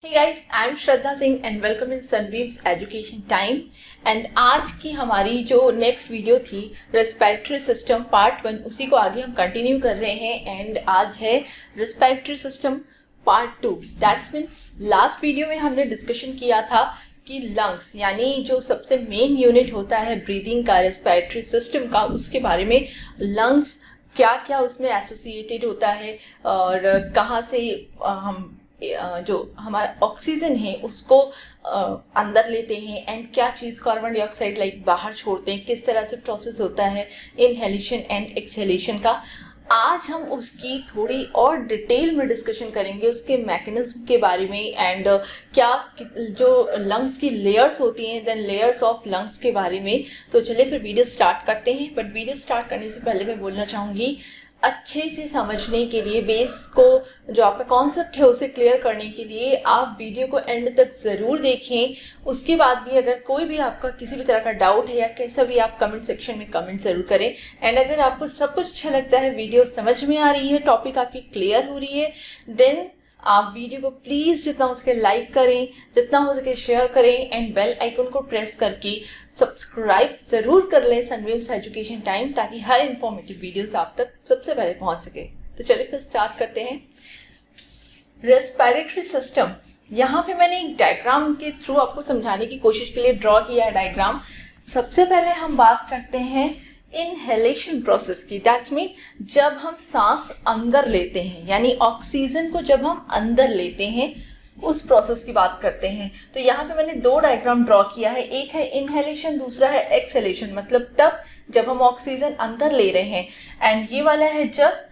Hey guys, I'm Shraddha Singh and welcome in Sunbeams education time. And आज की हमारी जो नेक्स्ट वीडियो थी रेस्पिरेटरी सिस्टम पार्ट 1, उसी को आगे हम कंटिन्यू कर रहे हैं। एंड आज है respiratory system part 2। That's mean last video में हमने डिस्कशन किया था कि लंग्स यानी जो सबसे मेन यूनिट होता है ब्रीदिंग का, रेस्पिरेटरी सिस्टम का, उसके बारे में लंग्स क्या क्या उसमें एसोसिएटेड होता है और कहाँ से हम जो हमारा ऑक्सीजन है उसको अंदर लेते हैं एंड क्या चीज़ कार्बन डाइऑक्साइड लाइक बाहर छोड़ते हैं, किस तरह से प्रोसेस होता है इनहेलेशन एंड एक्सहेलेशन का। आज हम उसकी थोड़ी और डिटेल में डिस्कशन करेंगे, उसके मैकेनिज्म के बारे में एंड क्या जो लंग्स की लेयर्स होती हैं, देन लेयर्स ऑफ लंग्स के बारे में। तो चलिए फिर वीडियो स्टार्ट करते हैं। बट वीडियो स्टार्ट करने से पहले मैं बोलना चाहूँगी, अच्छे से समझने के लिए, बेस को जो आपका कॉन्सेप्ट है उसे क्लियर करने के लिए आप वीडियो को एंड तक ज़रूर देखें। उसके बाद भी अगर कोई भी आपका किसी भी तरह का डाउट है या कैसा भी, आप कमेंट सेक्शन में कमेंट ज़रूर करें। एंड अगर आपको सब कुछ अच्छा लगता है, वीडियो समझ में आ रही है, टॉपिक आपकी क्लियर हो रही है, देन आप वीडियो को प्लीज़ जितना हो सके लाइक करें, जितना हो सके शेयर करें एंड बेल आइकन को प्रेस करके सब्सक्राइब ज़रूर कर लें सनबीम्स एजुकेशन टाइम, ताकि हर इंफॉर्मेटिव वीडियोस आप तक सबसे पहले पहुंच सके। तो चलिए फिर स्टार्ट करते हैं। रेस्पिरेटरी सिस्टम, यहाँ पे मैंने एक डायग्राम के थ्रू आपको समझाने की कोशिश के लिए ड्रॉ किया है डायग्राम। सबसे पहले हम बात करते हैं इनहेलेशन प्रोसेस की। दैट्स मीन जब हम सांस अंदर लेते हैं, यानी ऑक्सीजन को जब हम अंदर लेते हैं, उस प्रोसेस की बात करते हैं। तो यहाँ पे मैंने दो डायग्राम ड्रॉ किया है, एक है इनहेलेशन, दूसरा है एक्सहेलेशन। मतलब तब जब हम ऑक्सीजन अंदर ले रहे हैं, एंड ये वाला है जब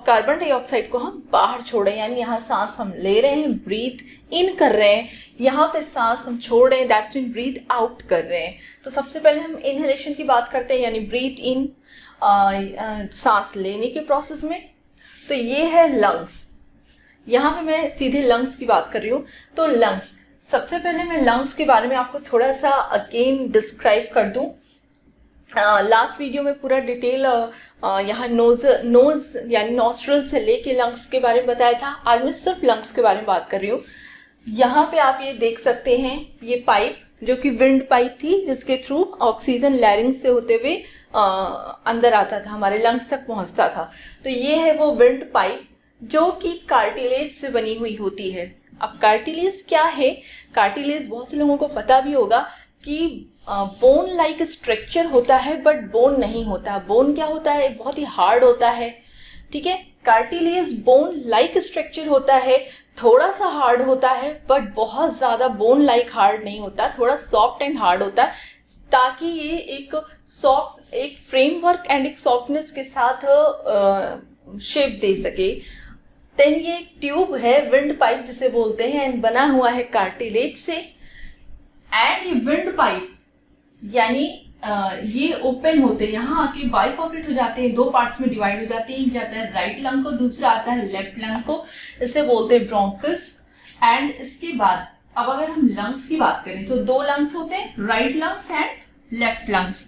कार्बन डाइऑक्साइड को हम बाहर छोड़ रहे हैं, यानी यहाँ सांस हम ले रहे हैं, ब्रीथ इन कर रहे हैं, यहाँ पे सांस हम छोड़ रहे हैं, दैट्स मीन ब्रीथ आउट कर रहे हैं। तो सबसे पहले हम इनहेलेशन की बात करते हैं, यानी ब्रीथ इन, सांस लेने के प्रोसेस में। तो ये है लंग्स, यहाँ पे मैं सीधे लंग्स की बात कर रही हूँ। तो लंग्स, सबसे पहले मैं लंग्स के बारे में आपको थोड़ा सा अगेन डिस्क्राइब कर दूँ। लास्ट वीडियो में पूरा डिटेल यहाँ नोज यानी नॉस्ट्रल से लेके लंग्स के बारे में बताया था। आज मैं सिर्फ लंग्स के बारे में बात कर रही हूँ। यहाँ पे आप ये देख सकते हैं, ये पाइप जो कि विंड पाइप थी, जिसके थ्रू ऑक्सीजन लैरिंग्स से होते हुए अंदर आता था, हमारे लंग्स तक पहुँचता था। तो ये है वो विंड पाइप जो कि कार्टिलेज से बनी हुई होती है। अब कार्टिलेज क्या है? कार्टिलेज बहुत से लोगों को पता भी होगा कि बोन लाइक स्ट्रक्चर होता है, बट बोन नहीं होता। बोन क्या होता है? बहुत ही हार्ड होता है, ठीक है। कार्टिलेज बोन लाइक स्ट्रक्चर होता है, थोड़ा सा हार्ड होता है, बट बहुत ज़्यादा बोन लाइक हार्ड नहीं होता, थोड़ा सॉफ्ट एंड हार्ड होता है, ताकि ये एक सॉफ्ट, एक फ्रेमवर्क एंड एक सॉफ्टनेस के साथ शेप दे सके। देन ये एक ट्यूब है, विंड पाइप जिसे बोलते हैं, एंड बना हुआ है कार्टिलेज से। एंड ये विंड पाइप यानी ये ओपन होते हैं, यहाँ आके बाइफॉर्केट हो जाते हैं, दो पार्ट्स में डिवाइड हो जाते हैं। एक जाता है राइट लंग को, दूसरा आता है लेफ्ट लंग को, इसे बोलते हैं ब्रोंकस। एंड इसके बाद अब अगर हम लंग्स की बात करें तो दो लंग्स होते हैं, right lungs and left lungs.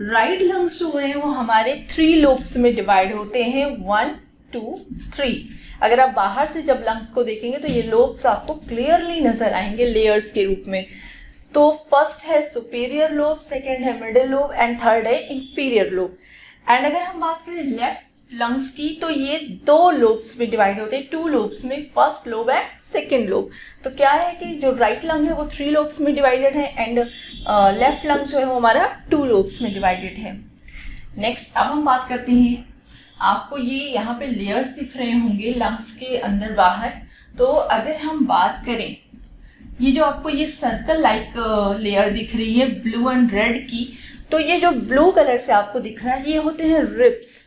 Right lungs जो है वो हमारे 3 लोब्स में डिवाइड होते हैं, 1 2 3। अगर आप बाहर से जब लंग्स को देखेंगे तो ये लोब्स आपको क्लियरली नजर आएंगे लेयर्स के रूप में। तो फर्स्ट है सुपीरियर लोब, सेकंड है मिडिल लोब एंड थर्ड है इंफीरियर लोब। एंड अगर हम बात करें लेफ्ट लंग्स की तो ये 2 लोब्स में डिवाइड होते हैं, 2 लोब्स में, first lobe and second lobe. तो क्या है कि जो राइट लंग है वो 3 लोब्स में डिवाइडेड है, एंड लेफ्ट लंग जो है वो हमारा 2 लोब्स में डिवाइडेड है। नेक्स्ट अब हम बात करते हैं, आपको ये यहाँ पे लेयर्स दिख रहे होंगे लंग्स के अंदर बाहर। तो अगर हम बात करें, ये जो आपको ये सर्कल लाइक लेयर दिख रही है ब्लू एंड रेड की, तो ये जो ब्लू कलर से आपको दिख रहा है ये होते हैं रिब्स।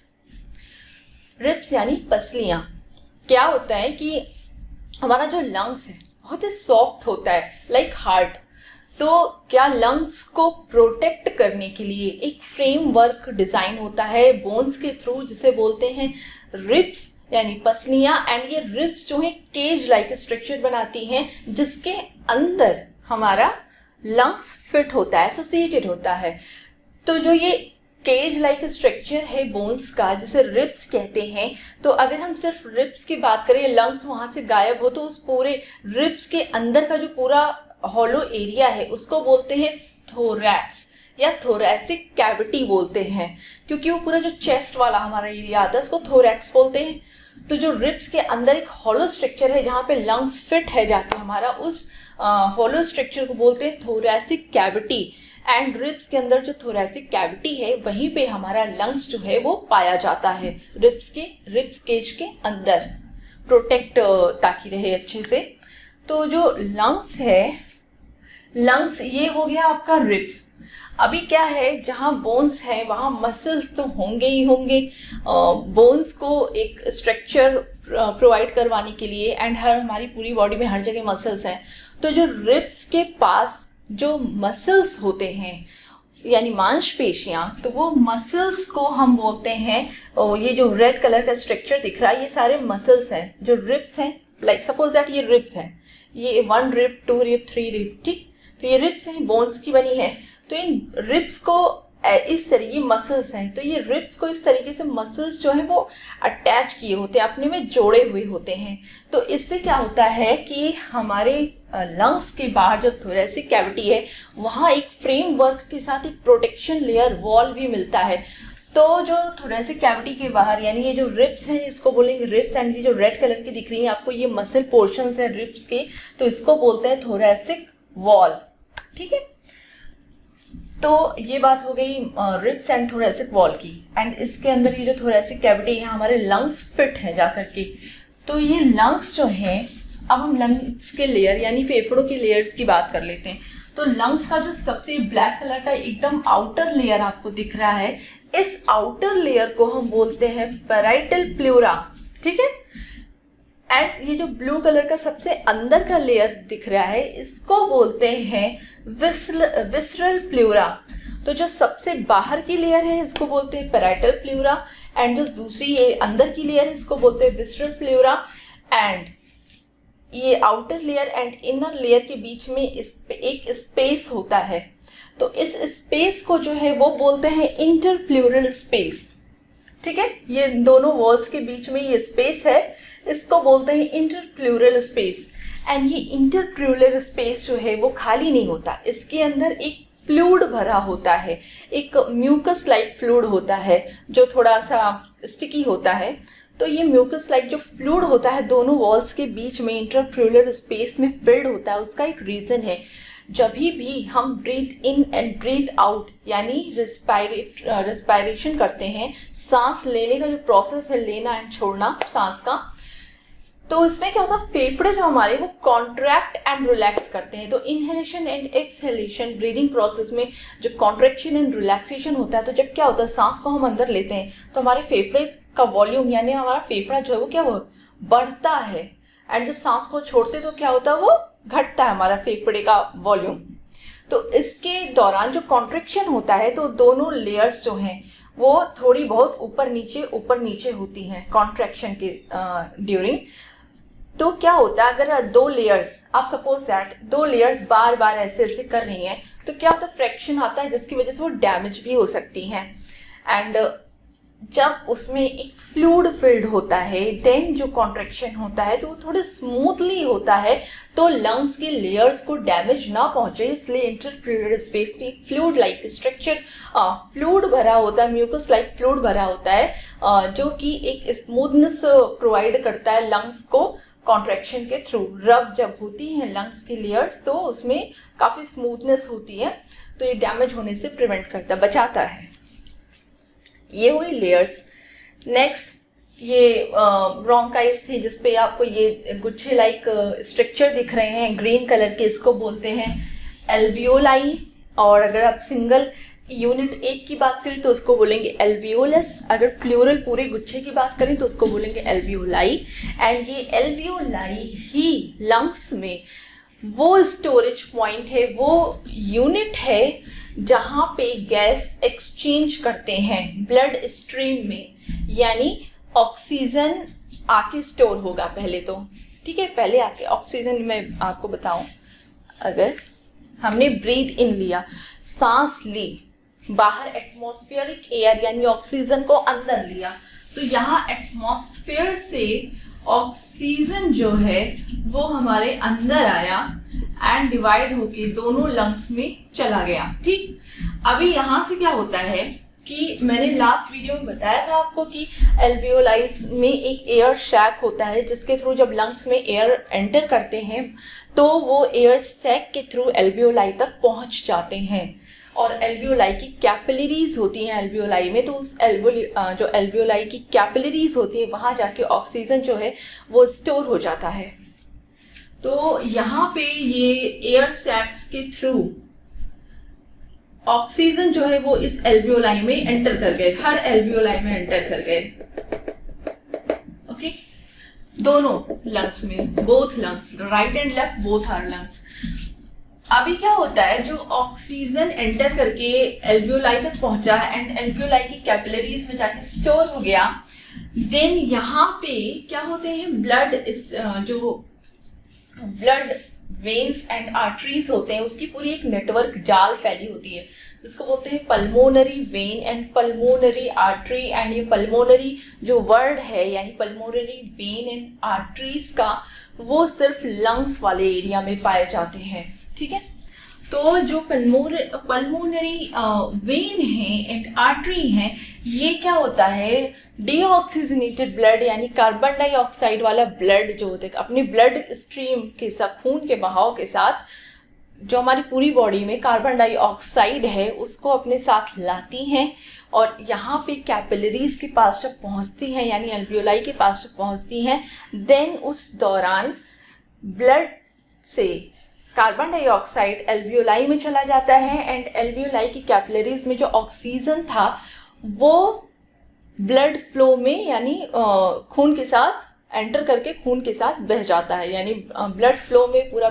रिब्स यानी पसलियां। क्या होता है कि हमारा जो लंग्स है बहुत ही सॉफ्ट होता है, लाइक हार्ट। तो क्या लंग्स को प्रोटेक्ट करने के लिए एक फ्रेमवर्क डिजाइन होता है बोन्स के थ्रू, जिसे बोलते हैं रिब्स यानी पसलियां। एंड ये रिब्स जो है केज लाइक स्ट्रक्चर बनाती हैं, जिसके अंदर हमारा लंग्स फिट होता है, एसोसिएटेड होता है। तो जो ये केज लाइक स्ट्रक्चर है बोन्स का, जिसे रिब्स कहते हैं। तो अगर हम सिर्फ रिब्स की बात करें, लंग्स वहाँ से गायब हो, तो उस पूरे रिब्स के अंदर का जो पूरा हॉलो एरिया है उसको बोलते हैं थोरैक्स या थोरैसिक कैविटी बोलते हैं, क्योंकि वो पूरा जो चेस्ट वाला हमारा एरिया आता है उसको थोरैक्स बोलते हैं। तो जो रिब्स के अंदर एक हॉलो स्ट्रक्चर है जहाँ पे लंग्स फिट है जाके हमारा, उस हॉलो स्ट्रक्चर को बोलते हैं थोरैसिक कैविटी। एंड रिब्स के अंदर जो थोरैसिक कैविटी है वहीं पे हमारा लंग्स जो है वो पाया जाता है, रिब्स केज के अंदर, प्रोटेक्ट ताकि रहे अच्छे से। तो जो लंग्स है, लंग्स ये हो गया आपका रिब्स। अभी क्या है, जहाँ बोन्स है वहाँ मसल्स तो होंगे ही होंगे, बोन्स को एक स्ट्रक्चर प्रोवाइड करवाने के लिए, एंड हमारी पूरी बॉडी में हर जगह मसल्स हैं। तो जो रिब्स के पास जो मसल्स होते हैं यानी मांसपेशियां, तो वो मसल्स को हम बोलते हैं, ये जो रेड कलर का स्ट्रक्चर दिख रहा है ये सारे मसल्स हैं जो रिब्स हैं। लाइक सपोज दैट ये रिब्स हैं, ये 1 रिब, 2 रिब, 3 रिब, ठीक। तो ये रिब्स हैं, बोन्स की बनी है। तो इन रिब्स को इस तरीके मसल्स हैं, तो ये रिब्स को इस तरीके से मसल्स जो है वो अटैच किए होते हैं, अपने में जोड़े हुए होते हैं। तो इससे क्या होता है कि हमारे लंग्स के बाहर जो थोरैसिक कैविटी है वहाँ एक फ्रेमवर्क के साथ एक प्रोटेक्शन लेयर वॉल भी मिलता है। तो जो थोरैसिक कैविटी के बाहर यानी ये जो रिब्स हैं इसको बोलेंगे रिब्स, एंड ये जो रेड कलर की दिख रही है आपको ये मसल पोर्शंस हैं रिब्स के, तो इसको बोलते हैं थोरैसिक वॉल, ठीक है। तो ये बात हो गई रिब्स एंड थोरैसिक वॉल की। एंड इसके अंदर ये जो थोरैसिक कैविटी है हमारे लंग्स फिट है जाकर के। तो ये लंग्स जो है, अब हम लंग्स के लेयर यानी फेफड़ों की लेयर्स की बात कर लेते हैं। तो लंग्स का जो सबसे ब्लैक कलर का एकदम आउटर लेयर आपको दिख रहा है, इस आउटर लेयर को हम बोलते हैं पैराइटल प्लूरा, ठीक है। एंड ये जो ब्लू कलर का सबसे अंदर का लेयर दिख रहा है इसको बोलते हैं विसरल प्लूरा। तो जो सबसे बाहर की लेयर है इसको बोलते हैं पैराइटल प्लूरा, एंड जो दूसरी ये अंदर की लेयर है इसको बोलते हैं विसरल प्लूरा। एंड ये outer layer and inner layer के बीच में एक स्पेस होता है, तो इस स्पेस को जो है वो बोलते हैं इंटरप्लूरल स्पेस, ठीक है। ये दोनों वॉल्स के बीच में ये स्पेस है, इसको बोलते हैं इंटरप्लूरल स्पेस। एंड ये इंटरप्लूरल स्पेस जो है वो खाली नहीं होता, इसके अंदर एक फ्लूइड भरा होता है, एक म्यूकस लाइक फ्लूइड होता है जो थोड़ा सा स्टिकी होता है। तो ये म्यूकस लाइक जो फ्लूइड होता है दोनों वॉल्स के बीच में इंटरप्लूरल स्पेस में फिल्ड होता है। उसका एक रीज़न है, जब भी हम breathe in and breathe out यानी रेस्पायरेशन करते हैं, सांस लेने का जो प्रोसेस है, लेना एंड छोड़ना सांस का, तो इसमें क्या होता है फेफड़े जो हमारे वो कॉन्ट्रैक्ट एंड रिलैक्स करते हैं। तो inhalation and exhalation breathing process में जो कॉन्ट्रैक्शन एंड रिलैक्सेशन होता है, तो जब क्या होता है सांस को हम अंदर लेते हैं तो हमारे फेफड़े का वॉल्यूम यानी हमारा फेफड़ा जो है वो क्या वो बढ़ता है, एंड जब सांस को छोड़ते तो क्या होता है वो घटता है हमारा फेफड़े का वॉल्यूम। तो इसके दौरान जो कॉन्ट्रैक्शन होता है तो दोनों लेयर्स जो हैं वो थोड़ी बहुत ऊपर नीचे होती हैं कॉन्ट्रैक्शन के ड्यूरिंग। तो क्या होता है अगर दो लेयर्स, आप सपोज दैट दो लेयर्स बार बार ऐसे कर रही हैं तो क्या होता है फ्रैक्शन आता है जिसकी वजह से वो डैमेज भी हो सकती हैं। एंड जब उसमें एक फ्लूइड फिल्ड होता है देन जो कॉन्ट्रैक्शन होता है तो वो थोड़े स्मूथली होता है, तो लंग्स की लेयर्स को डैमेज ना पहुंचे इसलिए इंटरप्लूरल स्पेस में फ्लूइड लाइक स्ट्रक्चर फ्लूइड भरा होता है, म्यूकस लाइक फ्लूइड भरा होता है जो कि एक स्मूथनेस प्रोवाइड करता है लंग्स को कॉन्ट्रैक्शन के थ्रू। रब जब होती हैं लंग्स की लेयर्स तो उसमें काफ़ी स्मूथनेस होती है, तो ये डैमेज होने से प्रिवेंट करता, बचाता है। ये हुई लेयर्स। नेक्स्ट ये ब्रोंकाइस थी जिसपे आपको ये गुच्छे लाइक स्ट्रक्चर दिख रहे हैं ग्रीन कलर के, इसको बोलते हैं एल्वियोलाई। और अगर आप सिंगल यूनिट एक की बात करें तो उसको बोलेंगे एल्वियोलस, अगर प्लूरल पूरे गुच्छे की बात करें तो उसको बोलेंगे एल्वियोलाई। एंड ये एल्वियोलाई ही लंग्स में वो स्टोरेज पॉइंट है, वो यूनिट है जहाँ पे गैस एक्सचेंज करते हैं ब्लड स्ट्रीम में, यानी ऑक्सीजन आके स्टोर होगा पहले तो, ठीक है। पहले आके ऑक्सीजन मैं आपको बताऊं, अगर हमने ब्रीथ इन लिया, सांस ली, बाहर एटमॉस्फेरिक एयर यानी ऑक्सीजन को अंदर लिया, तो यहाँ एटमॉस्फेयर से ऑक्सीजन जो है वो हमारे अंदर आया एंड डिवाइड होके दोनों लंग्स में चला गया। ठीक, अभी यहाँ से क्या होता है कि मैंने लास्ट वीडियो में बताया था आपको कि एल्वियोलाइज में एक एयर सैक होता है जिसके थ्रू जब लंग्स में एयर एंटर करते हैं तो वो एयर सैक के थ्रू एल्वियोलाई तक पहुंच जाते हैं, और एल्वियोलाई की कैपिलरीज होती हैं एल्वियोलाई में, तो उस जो एल्वियोलाई की कैपिलरीज होती है वहां जाके ऑक्सीजन जो है वो स्टोर हो जाता है। तो यहाँ पे ये एयर सैक्स के थ्रू ऑक्सीजन जो है वो इस एल्वियोलाई में एंटर कर गए, हर एल्वियोलाई में एंटर कर गए। ओके, दोनों लंग्स में, both lungs, right and left both are lungs. अभी क्या होता है, जो ऑक्सीजन एंटर करके एल्वियोलाई तक पहुंचा एंड एल्वियोलाई की कैपिलरीज में जाके स्टोर हो गया, देन यहाँ पे क्या होते हैं, जो ब्लड वेन्स एंड आर्टरीज होते हैं उसकी पूरी एक नेटवर्क जाल फैली होती है, जिसको बोलते हैं pulmonary vein and pulmonary artery. And ये पल्मोनरी जो वर्ड है यानी पल्मोनरी वेन एंड आर्टरीज का, वो सिर्फ लंग्स वाले एरिया में पाए जाते हैं। ठीक है, तो जो पल्मोनरी वेन है एंड आर्टरी है, ये क्या होता है, डीऑक्सीजनेटेड ब्लड यानी कार्बन डाइऑक्साइड वाला ब्लड जो होते हैं अपने ब्लड स्ट्रीम के साथ, खून के बहाव के साथ, जो हमारी पूरी बॉडी में कार्बन डाइऑक्साइड है उसको अपने साथ लाती हैं, और यहाँ पे कैपिलरीज के पास जब पहुँचती हैं यानी एल्वियोलाई के पास जब पहुँचती हैं, देन उस दौरान ब्लड से कार्बन डाइऑक्साइड एल्वियोलाई में चला जाता है एंड एल्वियोलाई की कैपिलरीज में जो ऑक्सीजन था वो ब्लड फ्लो में यानी खून के साथ एंटर करके खून के साथ बह जाता है, यानी ब्लड फ्लो में पूरा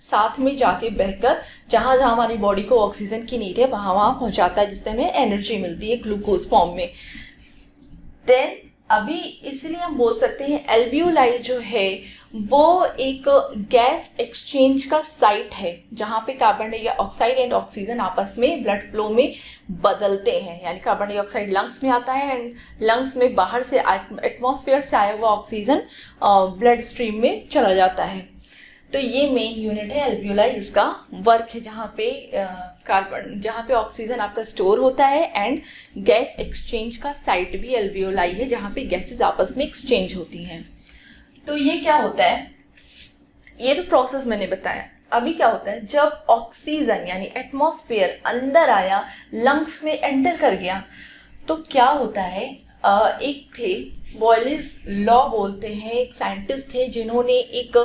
साथ में जाके बहकर जहाँ जहाँ हमारी बॉडी को ऑक्सीजन की नीड है वहाँ वहाँ पहुँचाता है, जिससे हमें एनर्जी मिलती है ग्लूकोज फॉर्म में। देन अभी इसलिए हम बोल सकते हैं एल्वियोलाई जो है वो एक गैस एक्सचेंज का साइट है जहाँ पे कार्बन डाइऑक्साइड एंड ऑक्सीजन आपस में ब्लड फ्लो में बदलते हैं, यानी कार्बन डाइऑक्साइड लंग्स में आता है एंड लंग्स में बाहर से एटमॉस्फेयर से आया हुआ ऑक्सीजन ब्लड स्ट्रीम में चला जाता है। तो ये मेन यूनिट है एल्वियोलाई, जिसका वर्क है जहाँ पे ऑक्सीजन आपका स्टोर होता है एंड गैस एक्सचेंज का साइट भी एल्वियोलाई है जहाँ पे गैसेस आपस में एक्सचेंज होती हैं। तो ये क्या होता है, ये तो प्रोसेस मैंने बताया। अभी क्या होता है, जब ऑक्सीजन यानी एटमॉस्फेयर अंदर आया, लंग्स में एंटर कर गया, तो क्या होता है, एक थे बॉयलिस लॉ बोलते हैं, एक साइंटिस्ट थे जिन्होंने एक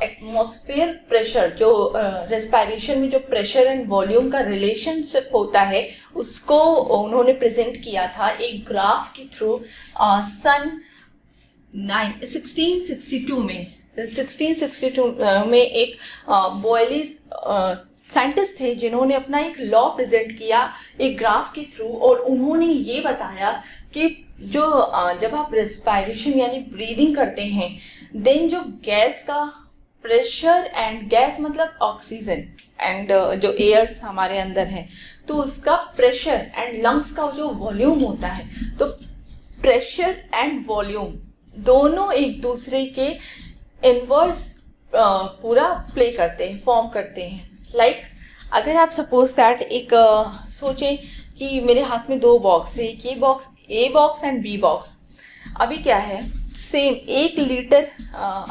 एटमॉस्फेयर प्रेशर, जो रेस्पिरेशन में जो प्रेशर एंड वॉल्यूम का रिलेशनशिप होता है उसको उन्होंने प्रेजेंट किया था एक ग्राफ के थ्रू सन 1662 में एक बॉयलिस साइंटिस्ट थे जिन्होंने अपना एक लॉ प्रेजेंट किया एक ग्राफ के थ्रू, और उन्होंने ये बताया कि जो जब आप रेस्पिरेशन यानी ब्रीदिंग करते हैं, देन जो गैस का प्रेशर एंड गैस मतलब ऑक्सीजन एंड जो एयर्स हमारे अंदर हैं, तो उसका प्रेशर एंड लंग्स का जो वॉल्यूम होता है, तो प्रेशर एंड वॉल्यूम दोनों एक दूसरे के इनवर्स पूरा प्ले करते हैं, फॉर्म करते हैं। लाइक अगर आप सपोज दैट एक सोचें कि मेरे हाथ में दो बॉक्स है, एक ये box A box and B box. अभी क्या है, सेम 1 लीटर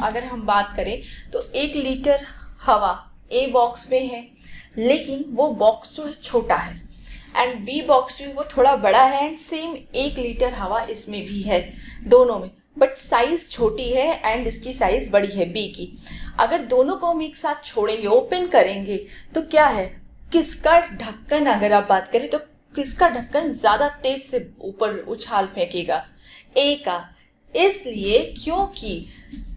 अगर हम बात करें तो 1 लीटर हवा ए बॉक्स में है, लेकिन वो बॉक्स जो है छोटा है एंड बी बॉक्स जो है वो थोड़ा बड़ा है एंड सेम 1 लीटर हवा इसमें भी है, दोनों में, बट साइज छोटी है एंड इसकी साइज बड़ी है बी की। अगर दोनों को हम एक साथ छोड़ेंगे, ओपन करेंगे, तो क्या है, किसका ढक्कन, अगर आप बात करें तो किसका ढक्कन ज़्यादा तेज से ऊपर उछाल फेंकेगा, ए का। इसलिए क्योंकि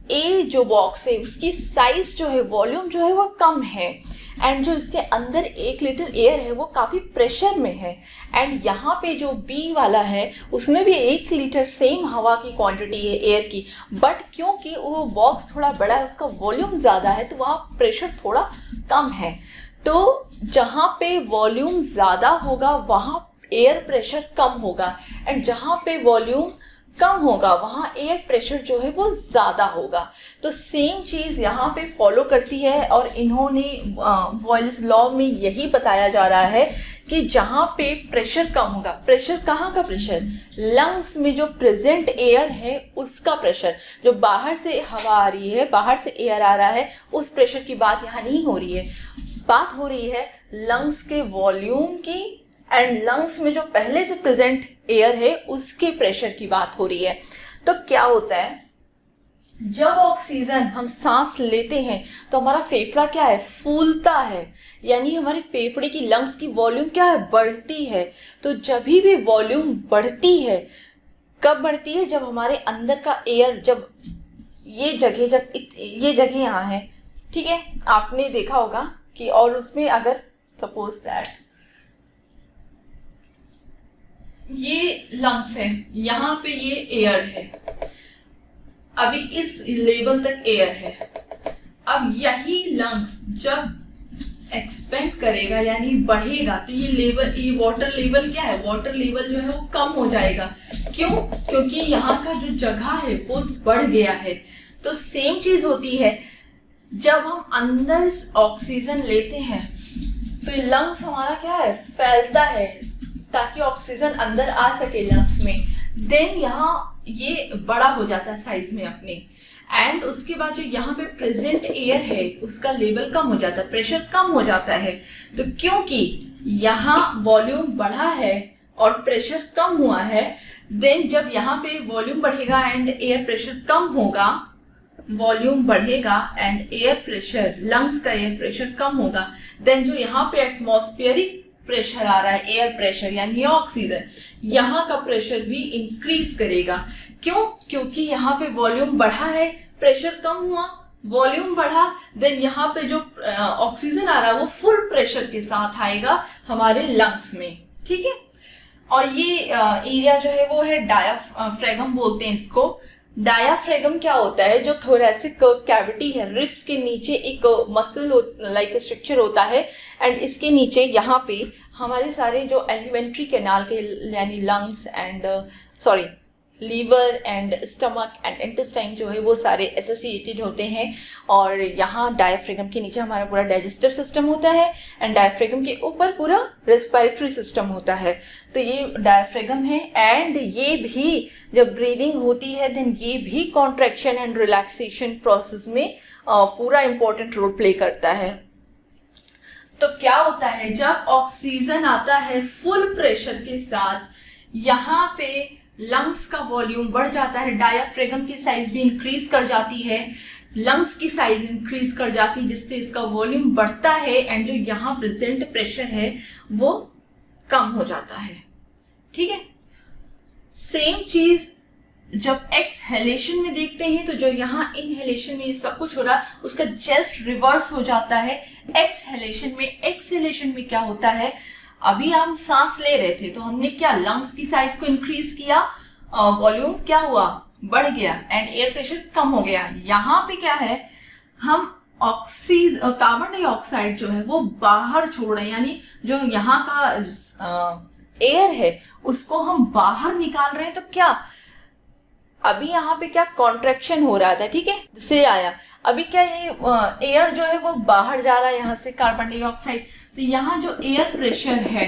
ए जो बॉक्स है उसकी साइज जो है, वॉल्यूम जो है वो कम है, एंड जो इसके अंदर 1 लीटर एयर है वो काफ़ी प्रेशर में है, एंड यहाँ पे जो बी वाला है उसमें भी 1 लीटर सेम हवा की क्वांटिटी है एयर की, बट क्योंकि वो बॉक्स थोड़ा बड़ा है, उसका वॉल्यूम ज़्यादा है, तो वहाँ प्रेशर थोड़ा कम है। तो जहाँ पे वॉल्यूम ज़्यादा होगा वहाँ एयर प्रेशर कम होगा, एंड जहाँ पे वॉल्यूम कम होगा वहाँ एयर प्रेशर जो है वो ज़्यादा होगा। तो सेम चीज़ यहाँ पे फॉलो करती है, और इन्होंने बॉयल्स लॉ में यही बताया जा रहा है कि जहाँ पे प्रेशर कम होगा, प्रेशर कहाँ का प्रेशर, लंग्स में जो प्रेजेंट एयर है उसका प्रेशर, जो बाहर से हवा आ रही है, बाहर से एयर आ रहा है, उस प्रेशर की बात यहाँ नहीं हो रही है। बात हो रही है लंग्स के वॉल्यूम की, एंड लंग्स में जो पहले से प्रेजेंट एयर है उसके प्रेशर की बात हो रही है। तो क्या होता है, जब ऑक्सीजन हम सांस लेते हैं तो हमारा फेफड़ा क्या है, फूलता है, यानी हमारे फेफड़े की, लंग्स की वॉल्यूम क्या है, बढ़ती है। तो जब भी वॉल्यूम बढ़ती है, कब बढ़ती है, जब हमारे अंदर का एयर, जब ये जगह यहाँ है, ठीक है, आपने देखा होगा कि, और उसमें अगर सपोज दैट ये लंग्स है, यहाँ पे ये एयर है, अभी इस लेवल तक एयर है, अब यही लंग्स जब एक्सपेंड करेगा यानी बढ़ेगा तो ये लेवल, ये वाटर लेवल क्या है, वाटर लेवल जो है वो कम हो जाएगा। क्यों? क्योंकि यहाँ का जो जगह है वो बढ़ गया है। तो सेम चीज होती है, जब हम अंदर ऑक्सीजन लेते हैं तो लंग्स हमारा क्या है, फैलता है ताकि ऑक्सीजन अंदर आ सके लंग्स में, देन यहाँ ये बड़ा हो जाता है साइज में अपने, एंड उसके बाद जो यहाँ पे प्रेजेंट एयर है उसका लेवल कम हो जाता है, प्रेशर कम हो जाता है। तो क्योंकि यहाँ वॉल्यूम बढ़ा है और प्रेशर कम हुआ है, देन जब यहाँ पे वॉल्यूम बढ़ेगा एंड एयर प्रेशर कम होगा, वॉल्यूम बढ़ेगा एंड एयर प्रेशर, लंग्स का एयर प्रेशर कम होगा, देन जो यहाँ पे एटमॉस्फेरिक प्रेशर आ रहा है, एयर प्रेशर यानी ऑक्सीजन, यहाँ का प्रेशर भी इंक्रीज करेगा। क्यों? क्योंकि यहाँ पे वॉल्यूम बढ़ा है, प्रेशर कम हुआ, वॉल्यूम बढ़ा, देन यहाँ पे जो ऑक्सीजन आ रहा है वो फुल प्रेशर के साथ आएगा हमारे लंग्स में, ठीक है। और ये एरिया जो है वो है डायाफ्रेगम बोलते हैं इसको। डायाफ्रेगम क्या होता है, जो थोरेसिक कैविटी है, रिब्स के नीचे एक मसल लाइक स्ट्रक्चर होता है, एंड इसके नीचे यहाँ पे हमारे सारे जो एलिमेंट्री कैनाल के यानी lungs and liver and stomach and intestine जो है वो सारे एसोसिएटेड होते हैं, और यहाँ डायाफ्रेगम के नीचे हमारा पूरा डाइजेस्टिव सिस्टम होता है, एंड डायाफ्रेगम के ऊपर पूरा रेस्पिरेटरी सिस्टम होता है। तो ये डायाफ्रेगम है, एंड ये भी जब ब्रीदिंग होती है देन ये भी कॉन्ट्रैक्शन एंड रिलैक्सेशन प्रोसेस में पूरा इंपॉर्टेंट रोल प्ले करता है। तो क्या होता है, जब ऑक्सीजन आता है फुल प्रेशर के साथ, यहाँ पे लंग्स का वॉल्यूम बढ़ जाता है, डायाफ्रेगम की साइज भी इंक्रीज कर जाती है, लंग्स की साइज इंक्रीज कर जाती है, जिससे इसका वॉल्यूम बढ़ता है, एंड जो यहाँ प्रेजेंट प्रेशर है वो कम हो जाता है, ठीक है। सेम चीज जब एक्सहेलेशन में देखते हैं, तो जो यहाँ इनहेलेशन में सब कुछ हो रहा है उसका जस्ट रिवर्स हो जाता है एक्सहेलेशन में। एक्सहेलेशन में क्या होता है, अभी हम सांस ले रहे थे तो हमने क्या, लंग्स की साइज को इंक्रीज किया, वॉल्यूम क्या हुआ, बढ़ गया, एंड एयर प्रेशर कम हो गया। यहाँ पे क्या है, हम कार्बन डाइऑक्साइड जो है वो बाहर छोड़ रहे हैं, यानी जो यहाँ का एयर है उसको हम बाहर निकाल रहे हैं। तो क्या अभी यहाँ पे क्या कॉन्ट्रैक्शन हो रहा था, ठीक है, से आया, अभी क्या ये एयर जो है वो बाहर जा रहा है यहाँ से, कार्बन डाइऑक्साइड, तो यहाँ जो एयर प्रेशर है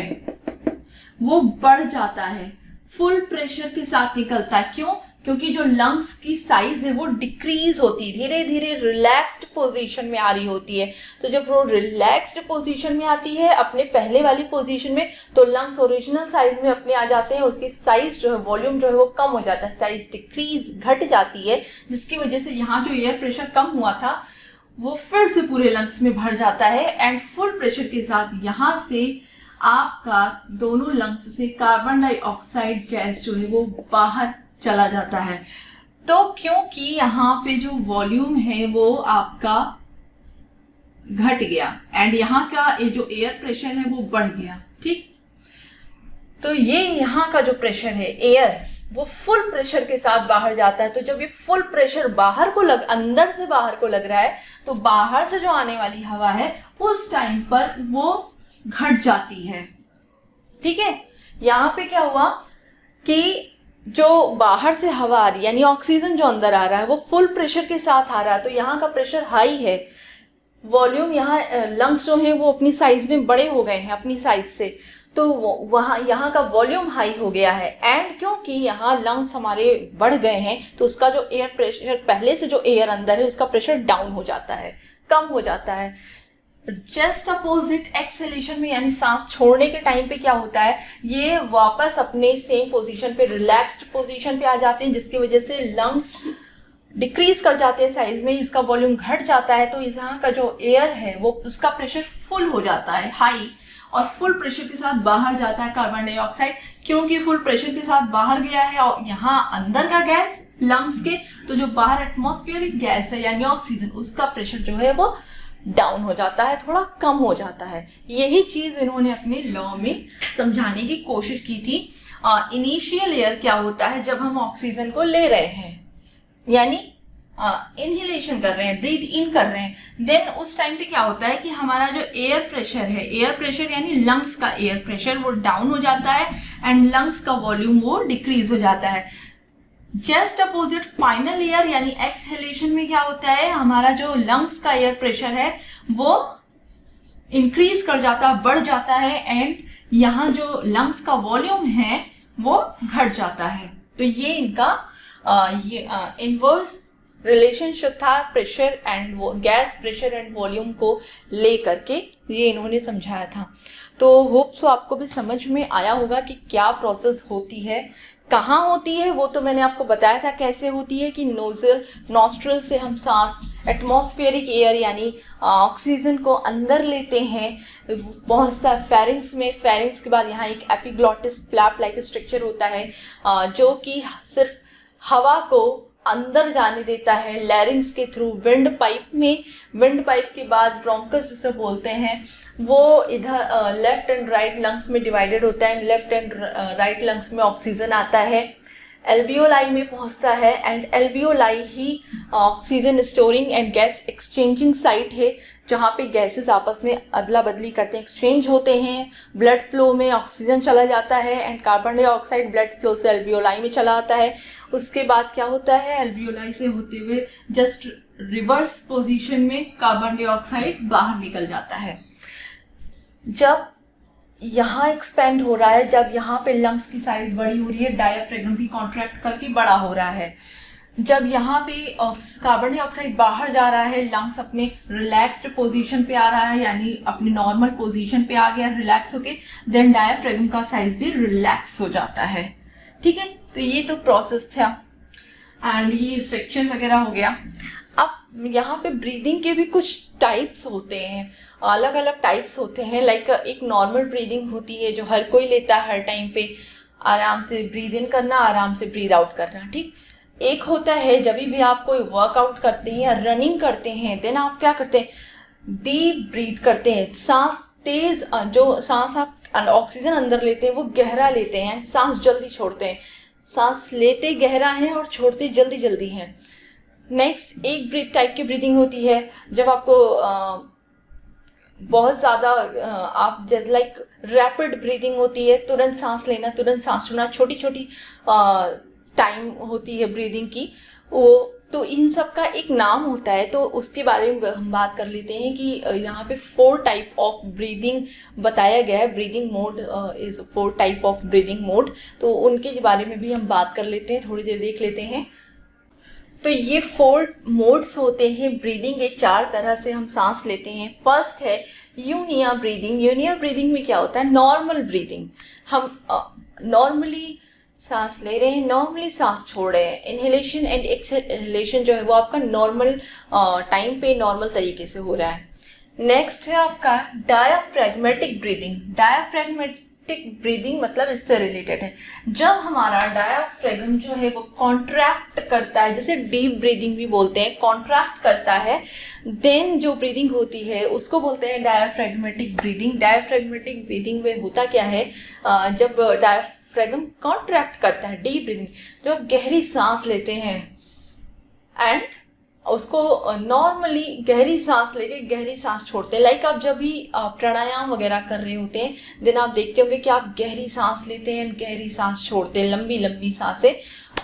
वो बढ़ जाता है, फुल प्रेशर के साथ निकलता है। क्यों? क्योंकि जो लंग्स की साइज है वो डिक्रीज होती है, धीरे धीरे रिलैक्स्ड पोजीशन में आ रही होती है। तो जब वो रिलैक्स्ड पोजीशन में आती है अपने पहले वाली पोजीशन में, तो लंग्स ओरिजिनल साइज में अपने आ जाते हैं, उसकी साइज जो है, वॉल्यूम जो है वो कम हो जाता है, साइज डिक्रीज घट जाती है, जिसकी वजह से यहाँ जो एयर प्रेशर कम हुआ था वो फिर से पूरे लंग्स में भर जाता है, एंड फुल प्रेशर के साथ यहाँ से आपका दोनों लंग्स से कार्बन डाइऑक्साइड गैस जो है वो बाहर चला जाता है। तो क्योंकि यहाँ पे जो वॉल्यूम है वो आपका घट गया एंड यहाँ का जो एयर प्रेशर है वो बढ़ गया, ठीक। तो ये यहाँ का जो प्रेशर है एयर वो फुल प्रेशर के साथ बाहर जाता है। तो जब ये फुल प्रेशर अंदर से बाहर को लग रहा है तो बाहर से जो आने वाली हवा है उस टाइम पर वो घट जाती है, ठीक है। यहाँ पे क्या हुआ कि जो बाहर से हवा आ रही है यानी ऑक्सीजन जो अंदर आ रहा है वो फुल प्रेशर के साथ आ रहा है, तो यहाँ का प्रेशर हाई है। वॉल्यूम यहाँ लंग्स जो हैं वो अपनी साइज में बड़े हो गए हैं अपनी साइज से, तो वहाँ यहाँ का वॉल्यूम हाई हो गया है। एंड क्योंकि यहाँ लंग्स हमारे बढ़ गए हैं तो उसका जो एयर प्रेशर पहले से जो एयर अंदर है उसका प्रेशर डाउन हो जाता है, कम हो जाता है। जस्ट अपोजिट एक्सेलेशन में यानी सांस छोड़ने के टाइम पे क्या होता है, ये वापस अपने सेम पोजीशन पे रिलैक्स्ड पोजीशन पे आ जाते हैं, जिसकी वजह से लंग्स डिक्रीज कर जाते हैं साइज में, इसका वॉल्यूम घट जाता है। तो यहाँ का जो एयर है वो उसका प्रेशर फुल हो जाता है हाई, और फुल प्रेशर के साथ बाहर जाता है कार्बन डाइऑक्साइड। क्योंकि फुल प्रेशर के साथ बाहर गया है और यहाँ अंदर का गैस लंग्स के, तो जो बाहर एटमॉस्फेरिक गैस है यानी ऑक्सीजन उसका प्रेशर जो है वो डाउन हो जाता है, थोड़ा कम हो जाता है। यही चीज इन्होंने अपने लॉ में समझाने की कोशिश की थी। इनिशियल एयर क्या होता है, जब हम ऑक्सीजन को ले रहे हैं यानी इनहेलेशन कर रहे हैं, ब्रीथ इन कर रहे हैं, देन उस टाइम पे क्या होता है कि हमारा जो एयर प्रेशर है, एयर प्रेशर यानी लंग्स का एयर प्रेशर वो डाउन हो जाता है एंड लंग्स का वॉल्यूम वो डिक्रीज हो जाता है। जस्ट अपोजिट फाइनल एयर यानी एक्सहेलेशन में क्या होता है, हमारा जो लंग्स का एयर प्रेशर है वो इंक्रीज कर जाता है, बढ़ जाता है, एंड यहाँ जो लंग्स का वॉल्यूम है वो घट जाता है। तो ये इनका इनवर्स रिलेशनशिप था pressure and gas pressure and volume को ले करके, ये इन्होंने समझाया था। तो होप सो आपको भी समझ में आया होगा कि क्या प्रोसेस होती है, कहाँ होती है। वो तो मैंने आपको बताया था कैसे होती है कि नोस्ट्रल से हम सांस एटमॉस्फेरिक एयर यानी ऑक्सीजन को अंदर लेते हैं, बहुत सा फेरिंग्स में, फेरिंग्स के बाद यहाँ एक एपिग्लॉटिस फ्लैप लाइक स्ट्रक्चर होता है जो कि सिर्फ हवा को अंदर जाने देता है लैरिंग्स के थ्रू विंड पाइप में। विंड पाइप के बाद ब्रोंकस जिसे बोलते हैं वो इधर लेफ्ट एंड राइट लंग्स में डिवाइडेड होता है। लेफ्ट एंड राइट लंग्स में ऑक्सीजन आता है, एल्वियोलाई में पहुंचता है, and alveoli he oxygen storing and gas exchanging site है जहाँ पे गैसेस आपस में अदला बदली करते हैं, एक्सचेंज होते हैं। ब्लड फ्लो में ऑक्सीजन चला जाता है and carbon dioxide blood flow से एल्वियोलाई में चला आता है। उसके बाद क्या होता है, एल्वियोलाई से होते हुए जस्ट रिवर्स पोजीशन में कार्बन डाइऑक्साइड बाहर निकल जाता है। जब यहाँ एक्सपेंड हो रहा है, जब यहाँ पे लंग्स की साइज बड़ी हो रही है, डायफ्रागम भी कॉन्ट्रैक्ट करके बड़ा हो रहा है, जब यहाँ पे कार्बन डाइऑक्साइड बाहर जा रहा है, लंग्स अपने रिलैक्स्ड पोजीशन पे आ रहा है यानी अपने नॉर्मल पोजीशन पे आ गया रिलैक्स होके, देन डायफ्रागम का साइज भी रिलैक्स हो जाता है, ठीक है। तो ये तो प्रोसेस था एंड ये सेक्शन वगैरह हो गया। अब यहाँ पे ब्रीदिंग के भी कुछ टाइप्स होते हैं, अलग अलग टाइप्स होते हैं। लाइक एक नॉर्मल ब्रीदिंग होती है जो हर कोई लेता है हर टाइम पे, आराम से ब्रीद इन करना, आराम से ब्रीद आउट करना, ठीक। एक होता है जब भी आप कोई वर्कआउट करते हैं या रनिंग करते हैं, देन आप क्या करते हैं, डीप ब्रीथ करते हैं, सांस तेज, जो सांस आप ऑक्सीजन अंदर लेते हैं वो गहरा लेते हैं, सांस जल्दी छोड़ते हैं। सांस लेते गहरा है और छोड़ते जल्दी जल्दी हैं। नेक्स्ट एक ब्रीथ टाइप की ब्रीदिंग होती है जब आपको बहुत ज़्यादा आप जैसे लाइक रैपिड ब्रीदिंग होती है, तुरंत सांस लेना तुरंत सांस छोड़ना, छोटी छोटी टाइम होती है ब्रीदिंग की, वो तो इन सब का एक नाम होता है। तो उसके बारे में हम बात कर लेते हैं कि यहाँ पे 4 टाइप ऑफ ब्रीदिंग बताया गया है। Breathing mode is 4 type of breathing mode, तो उनके बारे में भी हम बात कर लेते हैं, थोड़ी देर देख लेते हैं। तो ये 4 मोड्स होते हैं ब्रीदिंग के, 4 तरह से हम सांस लेते हैं। फर्स्ट है यूनिया ब्रीदिंग। यूनिया ब्रीदिंग में क्या होता है, नॉर्मल ब्रीदिंग, हम नॉर्मली सांस ले रहे हैं, नॉर्मली सांस छोड़ रहे हैं। इनहेलेशन एंड एक्सहेलेशन जो है वो आपका नॉर्मल टाइम पे नॉर्मल तरीके से हो रहा है। नेक्स्ट है आपका डायाफ्रैगमेटिक ब्रीदिंग। ब्रीदिंग मतलब इससे रिलेटेड है। जब हमारा डायाफ्रागम जो है वो कॉन्ट्रैक्ट करता है, जैसे डीप ब्रीदिंग भी बोलते हैं, कॉन्ट्रैक्ट करता है, देन जो ब्रीदिंग होती है उसको बोलते हैं डायाफ्रेगमेटिक ब्रीदिंग। डायाफ्रेगमेटिक ब्रीदिंग में होता क्या है, जब डायाफ्रागम कॉन्ट्रैक्ट करता है, डीप ब्रीदिंग, जब आप गहरी सांस लेते हैं एंड उसको नॉर्मली गहरी सांस लेके गहरी सांस छोड़ते हैं, लाइक आप जब भी प्राणायाम वगैरह कर रहे होते हैं देन आप देखते होंगे कि आप गहरी सांस लेते हैं, गहरी सांस छोड़ते हैं, लंबी लंबी सांसें,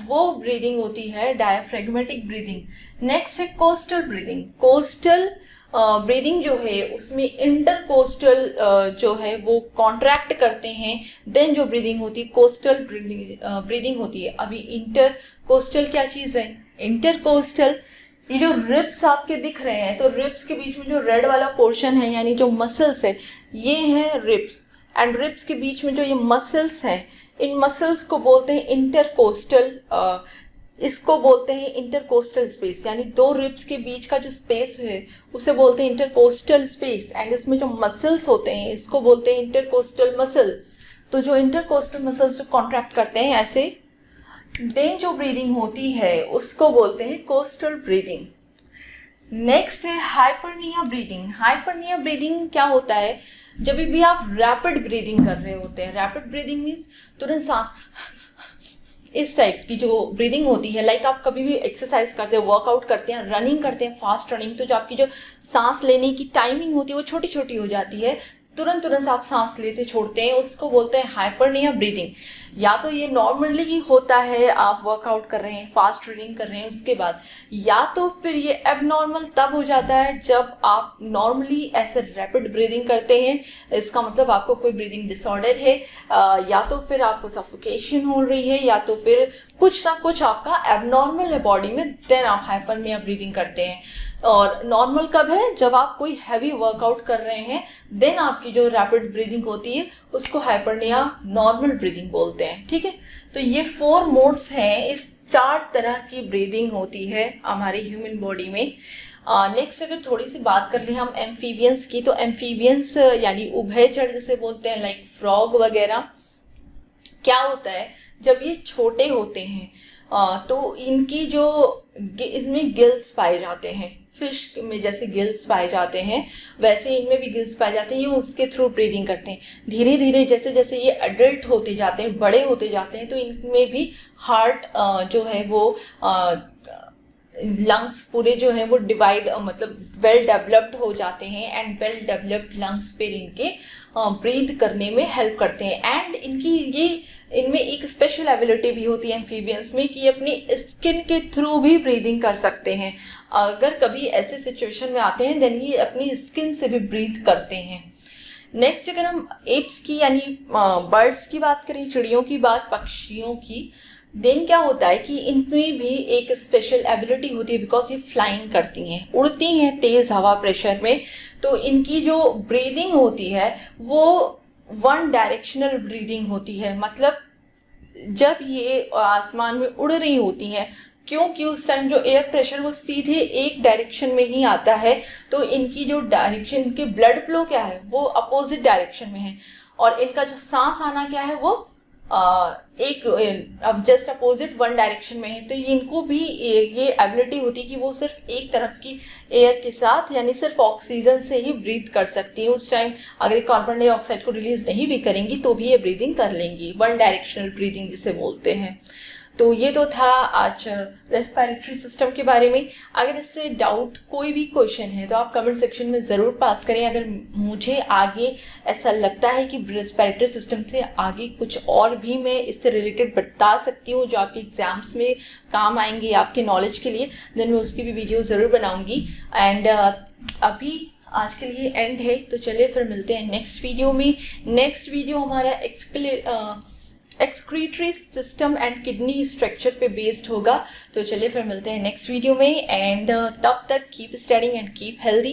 वो ब्रीदिंग होती है डायाफ्रेगमेटिक ब्रीदिंग। नेक्स्ट है कोस्टल ब्रीदिंग। कोस्टल ब्रीदिंग जो है उसमें इंटरकोस्टल जो है वो कॉन्ट्रैक्ट करते हैं, देन जो ब्रीदिंग होती है कोस्टल ब्रीदिंग होती है। अभी इंटरकोस्टल क्या चीज़ है? इंटरकोस्टल, ये जो रिब्स आपके दिख रहे हैं, तो रिब्स के बीच में जो रेड वाला पोर्शन है यानी जो मसल्स है, ये है रिब्स, एंड रिब्स के बीच में जो ये मसल्स हैं, इन मसल्स को बोलते हैं इंटरकोस्टल, इसको बोलते हैं इंटरकोस्टल स्पेस, यानी दो रिब्स के बीच का जो स्पेस है उसे बोलते हैं इंटरकोस्टल स्पेस, एंड इसमें जो मसल्स होते हैं इसको बोलते हैं इंटरकोस्टल मसल। तो जो इंटरकोस्टल मसल्स जो कॉन्ट्रैक्ट करते हैं ऐसे, देन जो ब्रीदिंग होती है उसको बोलते हैं कोस्टल ब्रीदिंग। नेक्स्ट है हाइपरनिया ब्रीदिंग। हाइपरनिया ब्रीदिंग क्या होता है? जब भी आप रैपिड ब्रीदिंग कर रहे होते हैं, रैपिड ब्रीदिंग मीन्स तुरंत सांस, इस टाइप की जो ब्रीदिंग होती है, लाइक आप कभी भी एक्सरसाइज करते हैं, वर्कआउट करते हैं, रनिंग करते हैं, फास्ट रनिंग, तो जो आपकी जो सांस लेने की टाइमिंग होती है वो छोटी छोटी हो जाती है, तुरंत आप सांस लेते छोड़ते हैं, उसको बोलते हैं हाइपरनिया ब्रीदिंग। या तो ये नॉर्मली ही होता है, आप वर्कआउट कर रहे हैं, फास्ट रनिंग कर रहे हैं उसके बाद, या तो फिर ये एबनॉर्मल तब हो जाता है जब आप नॉर्मली ऐसे रैपिड ब्रीदिंग करते हैं, इसका मतलब आपको कोई ब्रीदिंग डिसऑर्डर है, या तो फिर आपको सफोकेशन हो रही है, या तो फिर कुछ ना कुछ आपका एबनॉर्मल है बॉडी में, देन आप हाइपरनिया ब्रीदिंग करते हैं। और नॉर्मल कब है? जब आप कोई हैवी वर्कआउट कर रहे हैं, देन आपकी जो रैपिड ब्रीदिंग होती है उसको हाइपरनिया नॉर्मल ब्रीदिंग बोलते हैं। ठीक है, तो ये 4 मोड्स हैं, इस 4 तरह की ब्रीदिंग होती है हमारे ह्यूमन बॉडी में। नेक्स्ट अगर थोड़ी सी बात कर लें हम एम्फीबियंस की, तो एम्फीबियंस यानी उभयचर जिसे बोलते हैं, लाइक फ्रॉग वगैरह, क्या होता है जब ये छोटे होते हैं तो इनकी जो इसमें गिल्स पाए जाते हैं, फिश में जैसे गिल्स पाए जाते हैं वैसे इनमें भी गिल्स पाए जाते हैं, ये उसके थ्रू ब्रीदिंग करते हैं। धीरे धीरे जैसे जैसे ये एडल्ट होते जाते हैं, बड़े होते जाते हैं, तो इनमें भी हार्ट जो है वो लंग्स पूरे जो है वो डिवाइड मतलब वेल डेवलप्ड हो जाते हैं, एंड वेल डेवलप्ड लंग्स फिर इनके ब्रीथ करने में हेल्प करते हैं। एंड इनमें एक स्पेशल एबिलिटी भी होती है एम्फीबियंस में कि अपनी स्किन के थ्रू भी ब्रीदिंग कर सकते हैं। अगर कभी ऐसे सिचुएशन में आते हैं देन ये अपनी स्किन से भी ब्रीथ करते हैं। नेक्स्ट अगर हम एप्स की यानी बर्ड्स की बात करें, चिड़ियों की बात, पक्षियों की, देन क्या होता है कि इनमें भी एक स्पेशल एबिलिटी होती है, बिकॉज ये फ्लाइंग करती हैं, उड़ती हैं तेज हवा प्रेशर में, तो इनकी जो ब्रीदिंग होती है वो 1 डायरेक्शनल ब्रीदिंग होती है। मतलब जब ये आसमान में उड़ रही होती हैं, क्योंकि उस टाइम जो एयर प्रेशर वो सीधे एक डायरेक्शन में ही आता है, तो इनकी जो डायरेक्शन, इनके ब्लड फ्लो क्या है वो अपोजिट डायरेक्शन में है, और इनका जो सांस आना क्या है वो अब जस्ट अपोजिट 1 डायरेक्शन में है। तो इनको भी ये एबिलिटी होती है कि वो सिर्फ एक तरफ की एयर के साथ यानी सिर्फ ऑक्सीजन से ही ब्रीथ कर सकती है। उस टाइम अगर कार्बन डाइऑक्साइड को रिलीज नहीं भी करेंगी तो भी ये ब्रीदिंग कर लेंगी, 1 डायरेक्शनल ब्रीदिंग जिसे बोलते हैं। तो ये तो था आज रेस्पिरेटरी सिस्टम के बारे में। अगर इससे डाउट कोई भी क्वेश्चन है तो आप कमेंट सेक्शन में ज़रूर पास करें। अगर मुझे आगे ऐसा लगता है कि रेस्पिरेटरी सिस्टम से आगे कुछ और भी मैं इससे रिलेटेड बता सकती हूँ जो आपके एग्जाम्स में काम आएंगे आपके नॉलेज के लिए, देन मैं उसकी भी वीडियो ज़रूर बनाऊँगी। एंड अभी आज के लिए एंड है, तो चलिए फिर मिलते हैं नेक्स्ट वीडियो में। नेक्स्ट वीडियो हमारा excretory system and kidney structure पे बेस्ड होगा। तो चलिए फिर मिलते हैं नेक्स्ट वीडियो में, एंड तब तक keep studying and keep healthy.